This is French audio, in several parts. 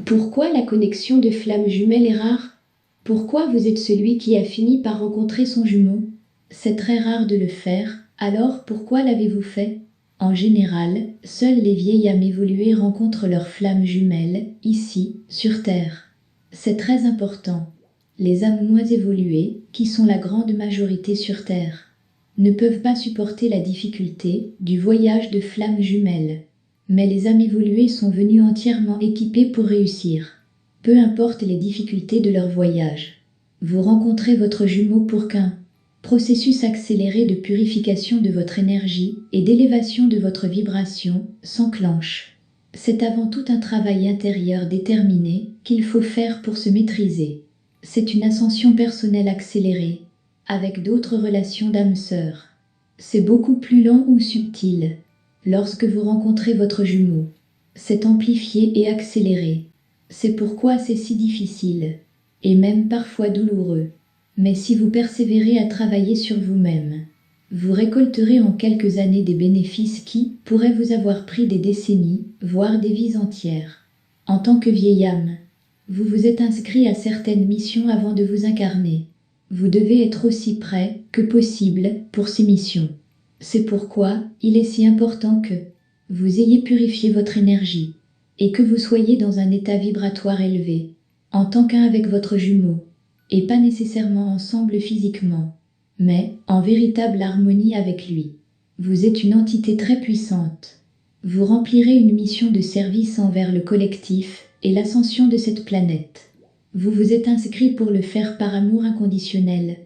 Pourquoi la connexion de flammes jumelles est rare? Pourquoi vous êtes celui qui a fini par rencontrer son jumeau? C'est très rare de le faire, alors pourquoi l'avez-vous fait? En général, seules les vieilles âmes évoluées rencontrent leurs flammes jumelles, ici, sur Terre. C'est très important. Les âmes moins évoluées, qui sont la grande majorité sur Terre, ne peuvent pas supporter la difficulté du voyage de flammes jumelles. Mais les âmes évoluées sont venues entièrement équipées pour réussir. Peu importe les difficultés de leur voyage. Vous rencontrez votre jumeau pour qu'un processus accéléré de purification de votre énergie et d'élévation de votre vibration s'enclenche. C'est avant tout un travail intérieur déterminé qu'il faut faire pour se maîtriser. C'est une ascension personnelle accélérée, avec d'autres relations d'âmes sœurs. C'est beaucoup plus lent ou subtil. Lorsque vous rencontrez votre jumeau, c'est amplifié et accéléré. C'est pourquoi c'est si difficile, et même parfois douloureux. Mais si vous persévérez à travailler sur vous-même, vous récolterez en quelques années des bénéfices qui pourraient vous avoir pris des décennies, voire des vies entières. En tant que vieille âme, vous vous êtes inscrit à certaines missions avant de vous incarner. Vous devez être aussi prêt que possible pour ces missions. C'est pourquoi il est si important que vous ayez purifié votre énergie et que vous soyez dans un état vibratoire élevé, en tant qu'un avec votre jumeau, et pas nécessairement ensemble physiquement, mais en véritable harmonie avec lui. Vous êtes une entité très puissante. Vous remplirez une mission de service envers le collectif et l'ascension de cette planète. Vous vous êtes inscrit pour le faire par amour inconditionnel,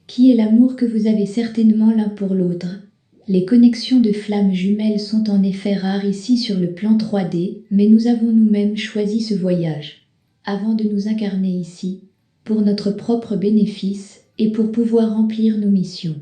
qui est l'amour que vous avez certainement l'un pour l'autre. Les connexions de flammes jumelles sont en effet rares ici sur le plan 3D, mais nous avons nous-mêmes choisi ce voyage, avant de nous incarner ici, pour notre propre bénéfice et pour pouvoir remplir nos missions.